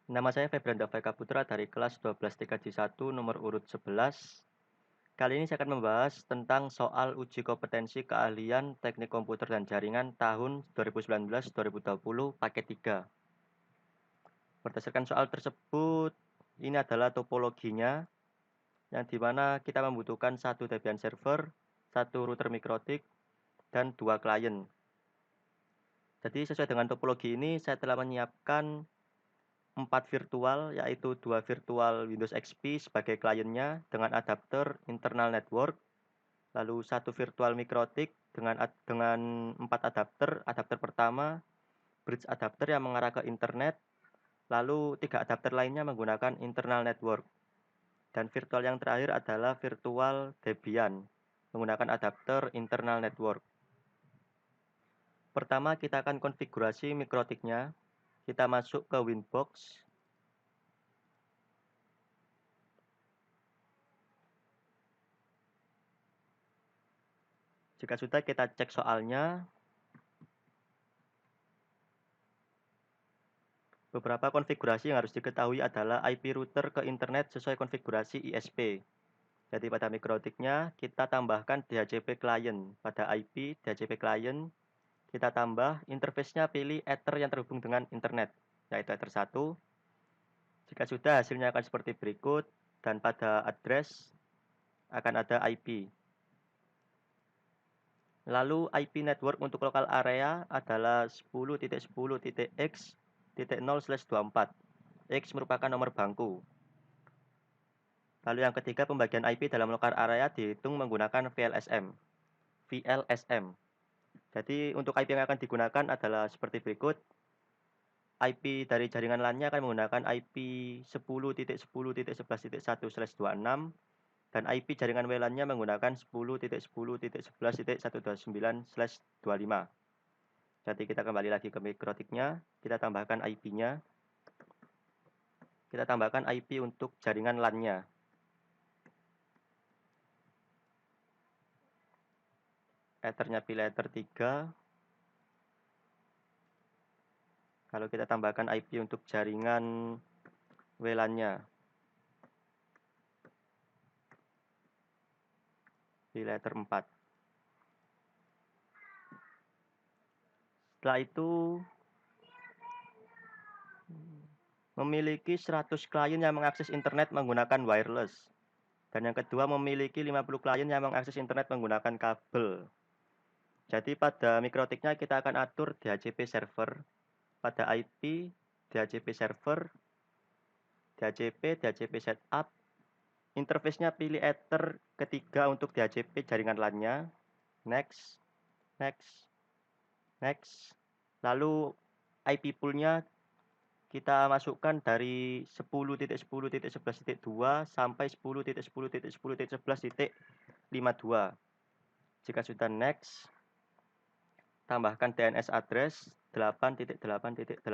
Nama saya Febranda Faika Putra dari kelas 12 TKJ1 nomor urut 11. Kali ini saya akan membahas tentang soal uji kompetensi keahlian Teknik Komputer dan Jaringan tahun 2019-2020 paket 3. Berdasarkan soal tersebut, ini adalah topologinya yang dimana kita membutuhkan satu Debian server, satu router mikrotik, dan dua klien. Jadi sesuai dengan topologi ini saya telah menyiapkan 4 virtual, yaitu 2 virtual Windows XP sebagai kliennya dengan adapter internal network, lalu 1 virtual mikrotik dengan 4 adapter. Adapter pertama bridge adapter yang mengarah ke internet, lalu 3 adapter lainnya menggunakan internal network. Dan virtual yang terakhir adalah virtual Debian menggunakan adapter internal network. Pertama kita akan konfigurasi mikrotiknya. Kita masuk ke Winbox. Jika sudah, kita cek soalnya. Beberapa konfigurasi yang harus diketahui adalah IP router ke internet sesuai konfigurasi ISP. Jadi pada mikrotiknya kita tambahkan DHCP client. Pada IP DHCP client kita tambah interface-nya pilih Ether yang terhubung dengan internet, yaitu Ether 1. Jika sudah, hasilnya akan seperti berikut, dan pada address akan ada IP. Lalu IP network untuk lokal area adalah 10.10.x.0/24. X merupakan nomor bangku. Lalu yang ketiga, pembagian IP dalam lokal area dihitung menggunakan VLSM. VLSM. Jadi untuk IP yang akan digunakan adalah seperti berikut. IP dari jaringan LAN-nya akan menggunakan IP 10.10.11.1/26 dan IP jaringan WLAN-nya menggunakan 10.10.11.129/25. Jadi kita kembali lagi ke mikrotiknya, kita tambahkan IP-nya. Kita tambahkan IP untuk jaringan LAN-nya. Ethernya pilih Ether 3. Kalau kita tambahkan IP untuk jaringan WLAN-nya. Pilih Ether 4. Setelah itu memiliki 100 klien yang mengakses internet menggunakan wireless. Dan yang kedua memiliki 50 klien yang mengakses internet menggunakan kabel. Jadi pada mikrotiknya kita akan atur DHCP server. Pada IP DHCP server, DHCP setup. Interface-nya pilih Ether ketiga untuk DHCP jaringan LAN-nya. Next, next, next. Lalu IP pool-nya kita masukkan dari 10.10.11.2 sampai 10.10.11.52. Jika sudah next, tambahkan DNS address 8.8.8.8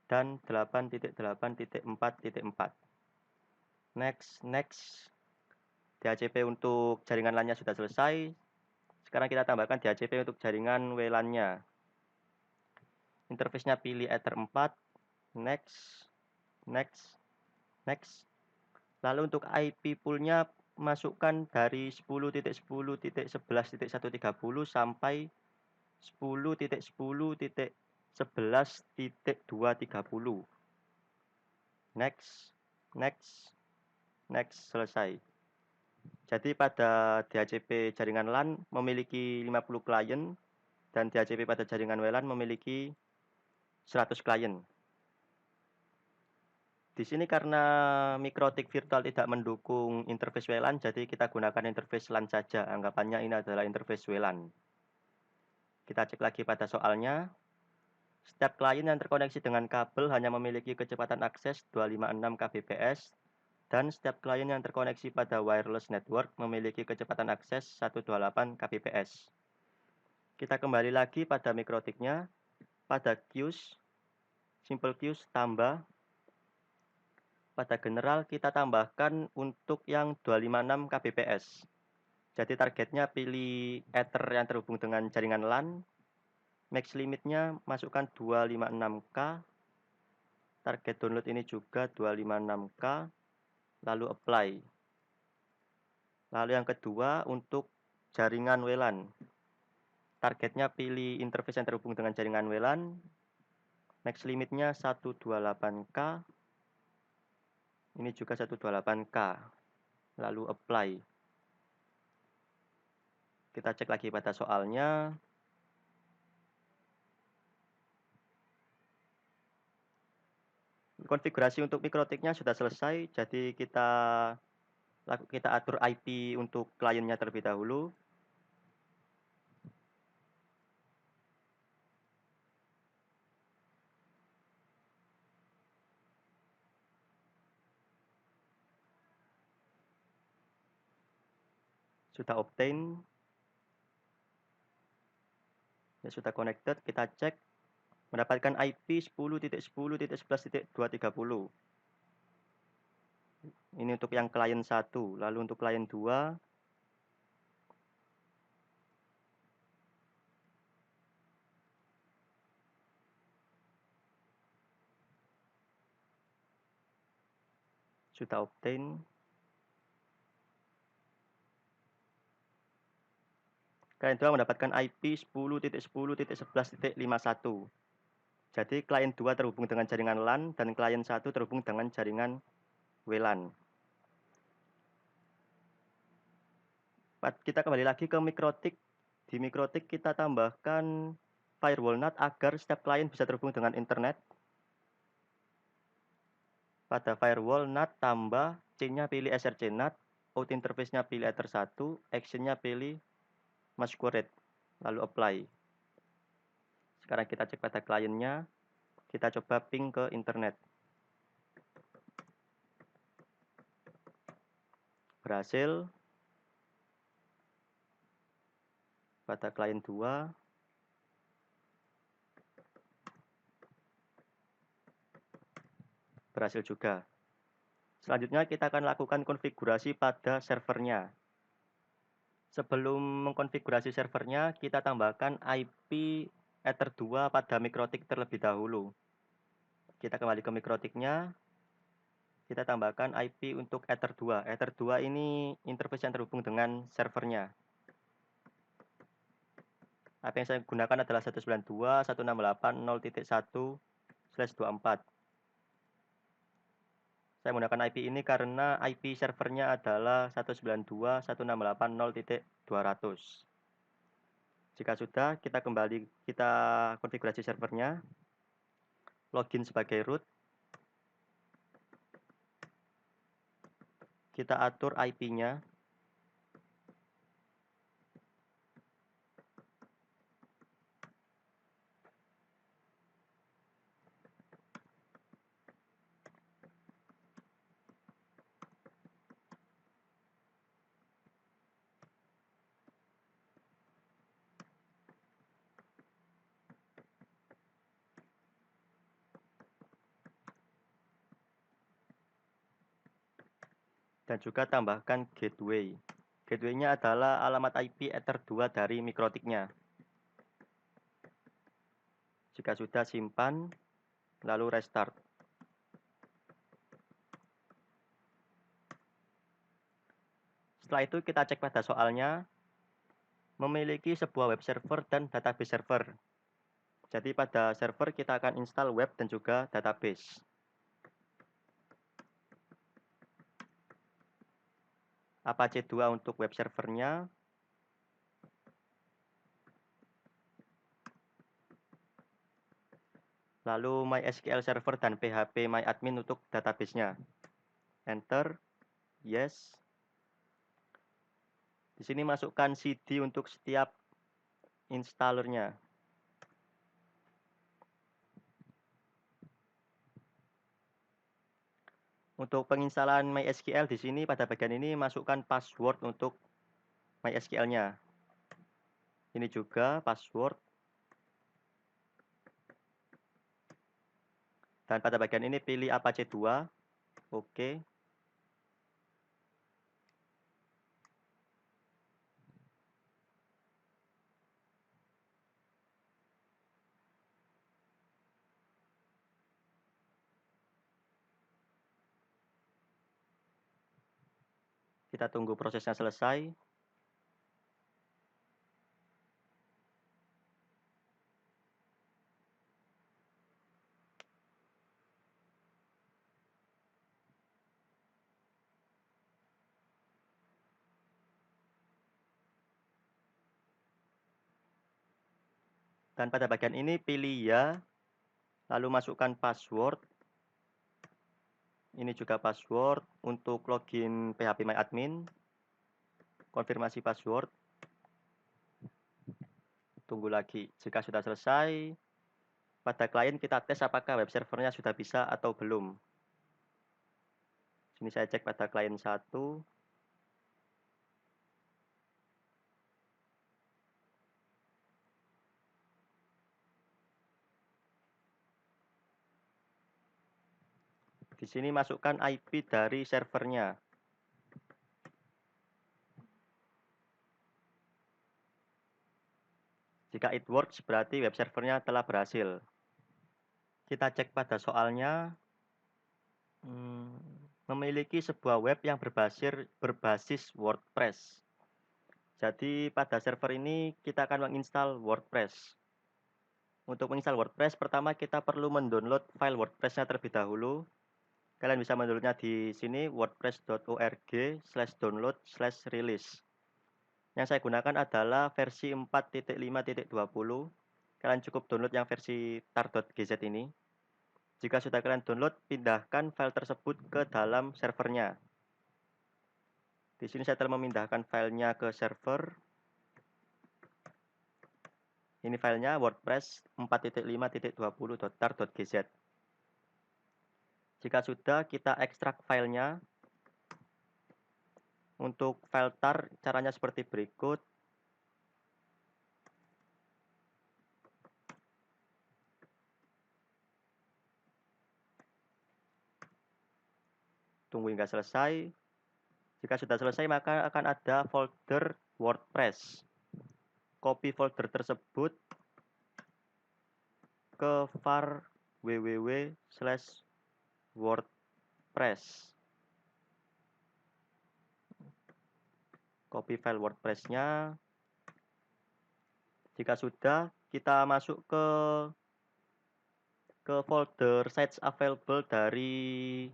dan 8.8.4.4. Next. DHCP untuk jaringan LAN-nya sudah selesai. Sekarang kita tambahkan DHCP untuk jaringan WLAN-nya. Interface-nya pilih Ether 4. Next. Lalu untuk IP pool-nya masukkan dari 10.10.11.130 sampai 10.10.11.230. Next, selesai. Jadi pada DHCP jaringan LAN memiliki 50 klien dan DHCP pada jaringan WLAN memiliki 100 klien. Di sini karena mikrotik virtual tidak mendukung interface WLAN, jadi kita gunakan interface LAN saja. Anggapannya ini adalah interface WLAN. Kita cek lagi pada soalnya. Setiap klien yang terkoneksi dengan kabel hanya memiliki kecepatan akses 256 kbps dan setiap klien yang terkoneksi pada wireless network memiliki kecepatan akses 128 kbps. Kita kembali lagi pada mikrotiknya. Pada queues, simple queues tambah. Pada general kita tambahkan untuk yang 256 kbps. Jadi targetnya pilih Ether yang terhubung dengan jaringan LAN. Max limitnya masukkan 256K. Target download ini juga 256K, lalu apply. Lalu yang kedua untuk jaringan WLAN. Targetnya pilih interface yang terhubung dengan jaringan WLAN. Max limitnya 128K. Ini juga 128K. Lalu apply. Kita cek lagi pada soalnya. Konfigurasi untuk mikrotiknya sudah selesai, jadi kita atur IP untuk kliennya terlebih dahulu. Sudah obtain. Ya, sudah connected, kita cek mendapatkan IP 10.10.11.230. Ini untuk yang klien 1, lalu untuk klien 2 sudah obtain. Klien 2 mendapatkan IP 10.10.11.51. Jadi klien 2 terhubung dengan jaringan LAN dan klien 1 terhubung dengan jaringan WLAN. Kita kembali lagi ke mikrotik. Di mikrotik kita tambahkan firewall NAT agar setiap klien bisa terhubung dengan internet. Pada firewall NAT tambah C-nya pilih SRC NAT, out interface-nya pilih Ether 1, action-nya pilih masquerade, lalu apply. Sekarang kita cek pada kliennya, kita coba ping ke internet. Berhasil. Pada klien 2. Berhasil juga. Selanjutnya kita akan lakukan konfigurasi pada servernya. Sebelum mengkonfigurasi servernya, kita tambahkan IP Ether 2 pada mikrotik terlebih dahulu. Kita kembali ke mikrotiknya, kita tambahkan IP untuk Ether 2. Ether 2 ini interface yang terhubung dengan servernya. IP yang saya gunakan adalah 192.168.0.1/24. Saya menggunakan IP ini karena IP servernya adalah 192.168.0.200. Jika sudah, kita konfigurasi servernya. Login sebagai root. Kita atur IP-nya. Dan juga tambahkan gateway. Gateway-nya adalah alamat IP Ether 2 dari mikrotiknya. Jika sudah, simpan, lalu restart. Setelah itu kita cek pada soalnya, memiliki sebuah web server dan database server. Jadi pada server kita akan install web dan juga database. Apache 2 untuk web servernya. Lalu MySQL Server dan PHP MyAdmin untuk database-nya. Enter. Yes. Di sini masukkan CD untuk setiap installernya. Untuk penginstalan MySQL di sini pada bagian ini masukkan password untuk MySQL-nya. Ini juga password. Dan pada bagian ini pilih Apache 2. Oke. Kita tunggu prosesnya selesai. Dan pada bagian ini pilih ya, lalu masukkan password. Ini juga password untuk login phpMyAdmin. Konfirmasi password. Tunggu lagi. Jika sudah selesai, pada klien kita tes apakah web servernya sudah bisa atau belum. Sini saya cek pada klien 1. Di sini masukkan IP dari servernya. Jika it works, berarti web servernya telah berhasil. Kita cek pada soalnya. Memiliki sebuah web yang berbasis WordPress. Jadi pada server ini kita akan menginstal WordPress. Untuk menginstal WordPress, pertama kita perlu mendownload file WordPress-nya terlebih dahulu. Kalian bisa mendownloadnya di sini wordpress.org/download/release. Yang saya gunakan adalah versi 4.5.20. Kalian cukup download yang versi tar.gz ini. Jika sudah kalian download, pindahkan file tersebut ke dalam servernya. Di sini saya telah memindahkan filenya ke server. Ini filenya WordPress 4.5.20.tar.gz. Jika sudah, kita ekstrak filenya. Untuk file tar, caranya seperti berikut. Tunggu hingga selesai. Jika sudah selesai, maka akan ada folder WordPress. Copy folder tersebut ke var www/wordpress. Copy file WordPress-nya. Jika sudah, kita masuk ke folder sites available dari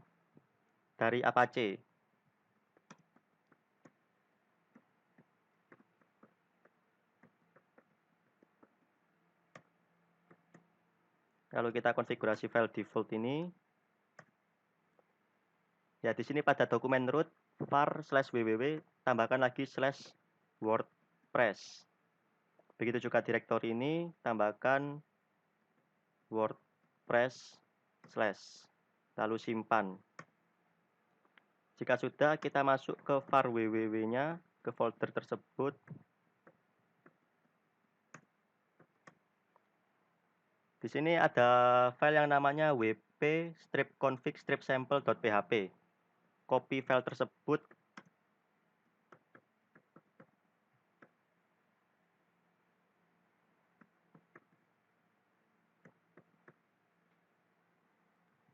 Apache. Kalau kita konfigurasi file default ini, ya di sini pada dokumen root var/www tambahkan lagi /wordpress. Begitu juga direktori ini tambahkan wordpress/ lalu simpan. Jika sudah, kita masuk ke var www-nya, ke folder tersebut. Di sini ada file yang namanya wp-config-sample.php. Copy file tersebut.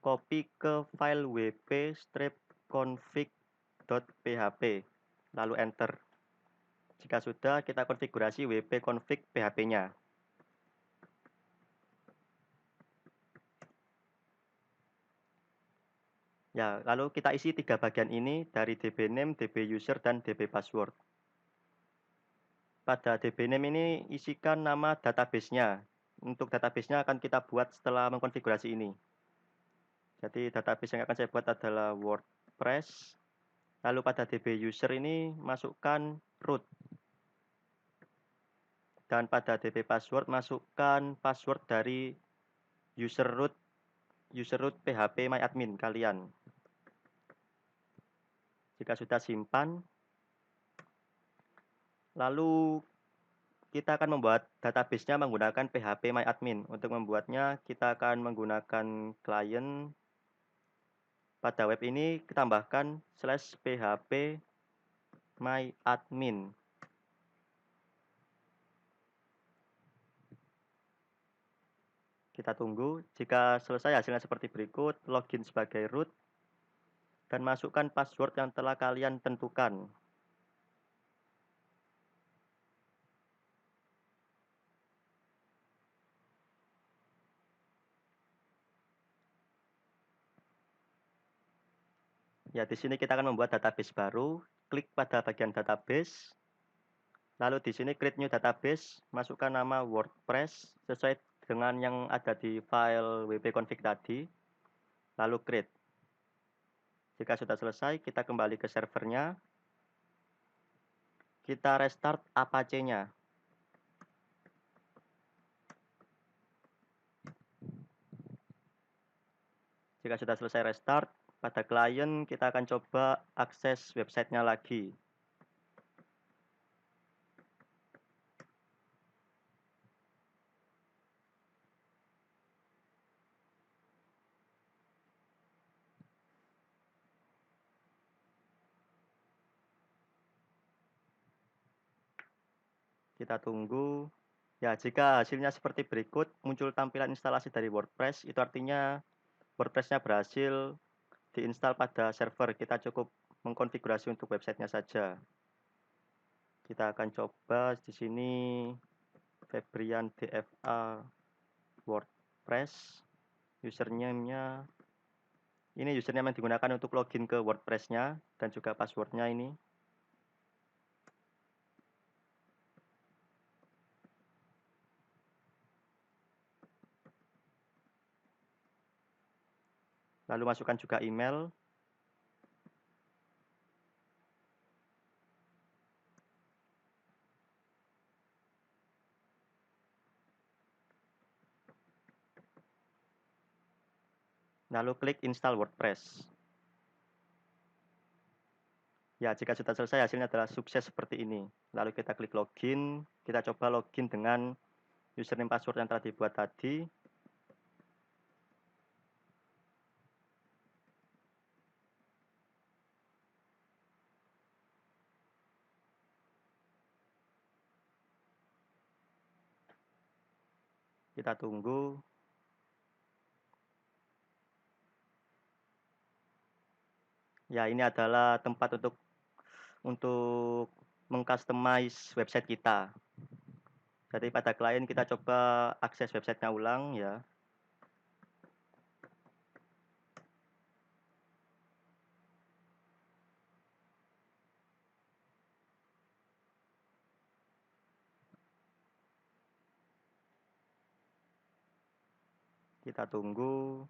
Copy ke file wp-config.php. Lalu enter. Jika sudah, kita konfigurasi wp-config php-nya. Ya, lalu kita isi 3 bagian ini dari dbname, dbuser, dan dbpassword. Pada dbname ini isikan nama database-nya. Untuk database-nya akan kita buat setelah mengkonfigurasi ini. Jadi database yang akan saya buat adalah WordPress. Lalu pada dbuser ini masukkan root. Dan pada dbpassword masukkan password dari user root phpMyAdmin kalian. Jika sudah simpan, lalu kita akan membuat database-nya menggunakan phpMyAdmin. Untuk membuatnya, kita akan menggunakan klien. Pada web ini kita tambahkan /phpMyAdmin. Kita tunggu. Jika selesai, hasilnya seperti berikut. Login sebagai root. dan masukkan password yang telah kalian tentukan. Ya, di sini kita akan membuat database baru. Klik pada bagian database. Lalu di sini create new database, masukkan nama WordPress sesuai dengan yang ada di file wp-config tadi. Lalu create. Jika sudah selesai, kita kembali ke servernya. Kita restart Apache-nya. Jika sudah selesai restart, pada klien kita akan coba akses websitenya lagi. Kita tunggu. Ya, jika hasilnya seperti berikut, muncul tampilan instalasi dari WordPress, itu artinya WordPress-nya berhasil diinstal pada server. Kita cukup mengkonfigurasi untuk websitenya saja. Kita akan coba di sini Febrian DFA WordPress. Username-nya ini username yang digunakan untuk login ke WordPress-nya dan juga password-nya ini. Lalu masukkan juga email. Lalu klik install WordPress. Ya, jika sudah selesai hasilnya adalah sukses seperti ini. Lalu kita klik login, kita coba login dengan username password yang telah dibuat tadi. Kita tunggu. Ya, ini adalah tempat untuk mengcustomize website kita. Jadi pada klien kita coba akses websitenya ulang ya. Kita tunggu.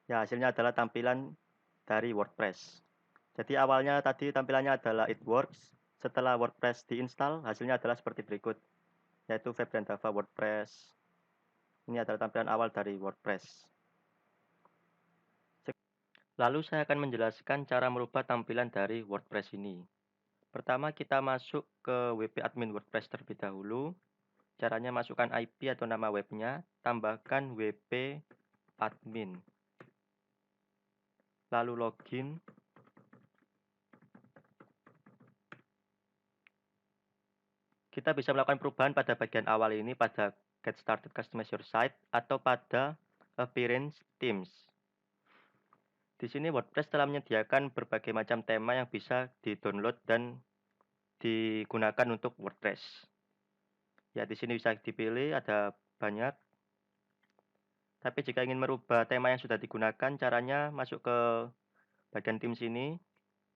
Ya, hasilnya adalah tampilan dari WordPress. Jadi awalnya tadi tampilannya adalah it works. Setelah WordPress diinstal, hasilnya adalah seperti berikut, yaitu Febrian Java WordPress. Ini adalah tampilan awal dari WordPress. Lalu saya akan menjelaskan cara merubah tampilan dari WordPress ini. Pertama, kita masuk ke WP admin WordPress terlebih dahulu. Caranya masukkan IP atau nama webnya, tambahkan WP admin. Lalu login. Kita bisa melakukan perubahan pada bagian awal ini pada Get Started Customize Your Site atau pada Appearance Themes. Di sini WordPress telah menyediakan berbagai macam tema yang bisa di-download dan digunakan untuk WordPress. Ya, di sini bisa dipilih, ada banyak. Tapi jika ingin merubah tema yang sudah digunakan, caranya masuk ke bagian tim sini,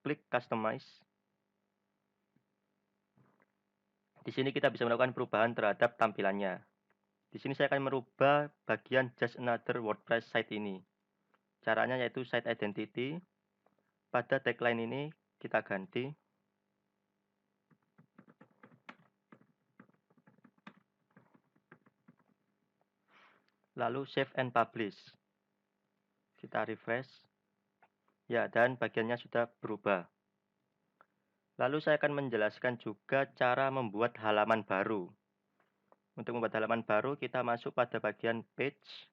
klik Customize. Di sini kita bisa melakukan perubahan terhadap tampilannya. Di sini saya akan merubah bagian Just Another WordPress Site ini. Caranya yaitu Site Identity. Pada tagline ini kita ganti. Lalu Save and Publish. Kita refresh. Ya, dan bagiannya sudah berubah. Lalu saya akan menjelaskan juga cara membuat halaman baru. Untuk membuat halaman baru, kita masuk pada bagian Page.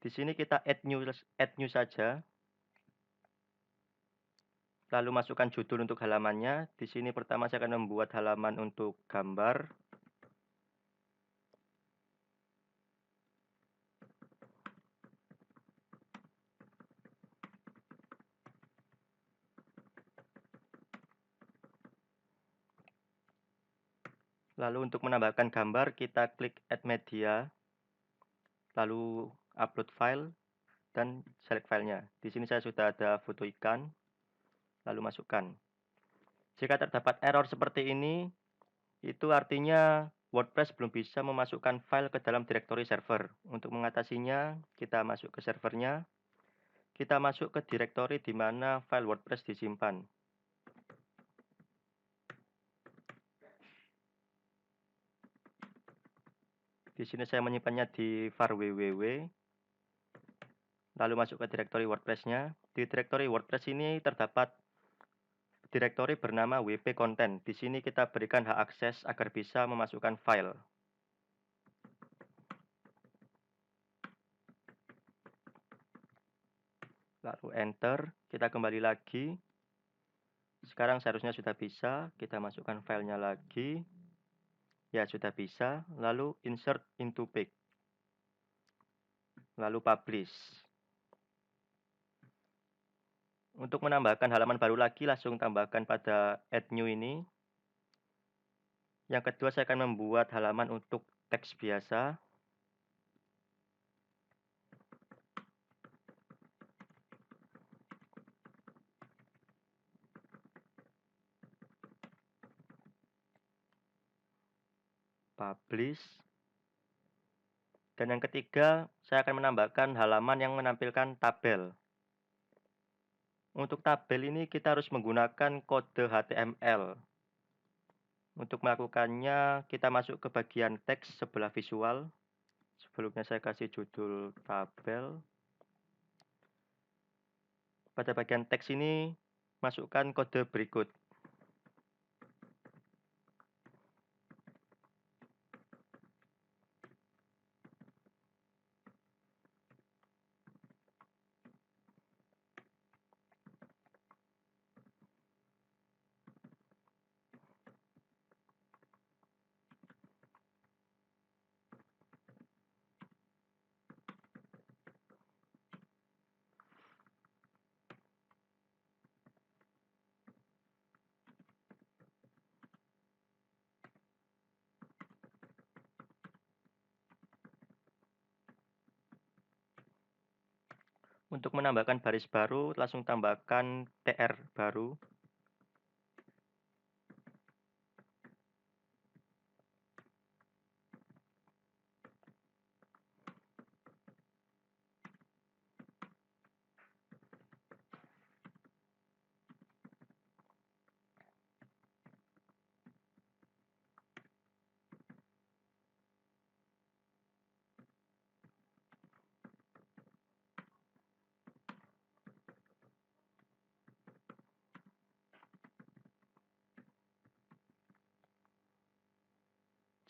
Di sini kita add new saja. Lalu masukkan judul untuk halamannya. Di sini pertama saya akan membuat halaman untuk gambar. Lalu untuk menambahkan gambar, kita klik Add Media, lalu upload file, dan select filenya. Di sini saya sudah ada foto ikan, lalu masukkan. Jika terdapat error seperti ini, itu artinya WordPress belum bisa memasukkan file ke dalam direktori server. Untuk mengatasinya, kita masuk ke servernya, kita masuk ke direktori di mana file WordPress disimpan. Di sini saya menyimpannya di var www, lalu masuk ke direktori WordPress-nya. Di direktori WordPress ini terdapat direktori bernama wp content. Di sini kita berikan hak akses agar bisa memasukkan file. Lalu enter, kita kembali lagi. Sekarang seharusnya sudah bisa, kita masukkan filenya lagi. Ya, sudah bisa. Lalu insert into page. Lalu publish. Untuk menambahkan halaman baru lagi, langsung tambahkan pada add new ini. Yang kedua, saya akan membuat halaman untuk teks biasa. Publish. Dan yang ketiga, saya akan menambahkan halaman yang menampilkan tabel. Untuk tabel ini kita harus menggunakan kode HTML. Untuk melakukannya, kita masuk ke bagian teks sebelah visual. Sebelumnya saya kasih judul tabel. Pada bagian teks ini, masukkan kode berikut. Untuk menambahkan baris baru, langsung tambahkan TR baru.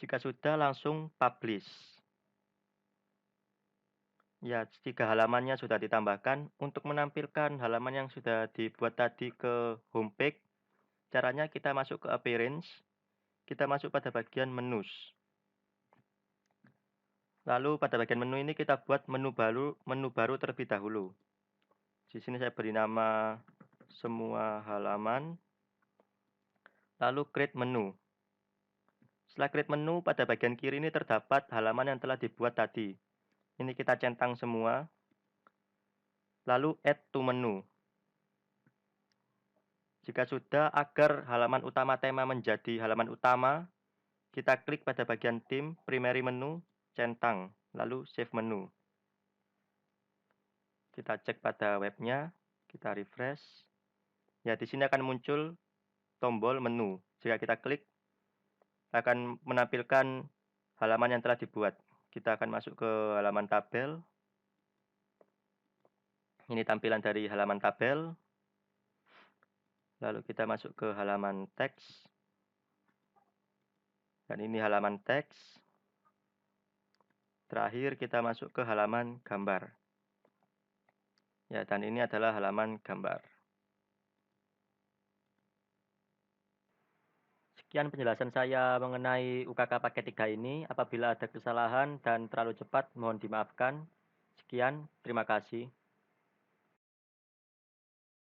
Jika sudah, langsung publish. Ya, 3 halamannya sudah ditambahkan. Untuk menampilkan halaman yang sudah dibuat tadi ke homepage, caranya kita masuk ke appearance, kita masuk pada bagian menus. Lalu pada bagian menu ini kita buat menu baru terlebih dahulu. Di sini saya beri nama semua halaman. Lalu create menu. Setelah create menu, pada bagian kiri ini terdapat halaman yang telah dibuat tadi. Ini kita centang semua. Lalu add to menu. Jika sudah, agar halaman utama tema menjadi halaman utama, kita klik pada bagian theme, primary menu, centang, lalu save menu. Kita cek pada webnya, kita refresh. Ya, di sini akan muncul tombol menu. Jika kita klik, akan menampilkan halaman yang telah dibuat. Kita akan masuk ke halaman tabel. Ini tampilan dari halaman tabel. Lalu kita masuk ke halaman teks. Dan ini halaman teks. Terakhir kita masuk ke halaman gambar. Ya, dan ini adalah halaman gambar. Sekian penjelasan saya mengenai UKK paket 3 ini. Apabila ada kesalahan dan terlalu cepat, mohon dimaafkan. Sekian, terima kasih.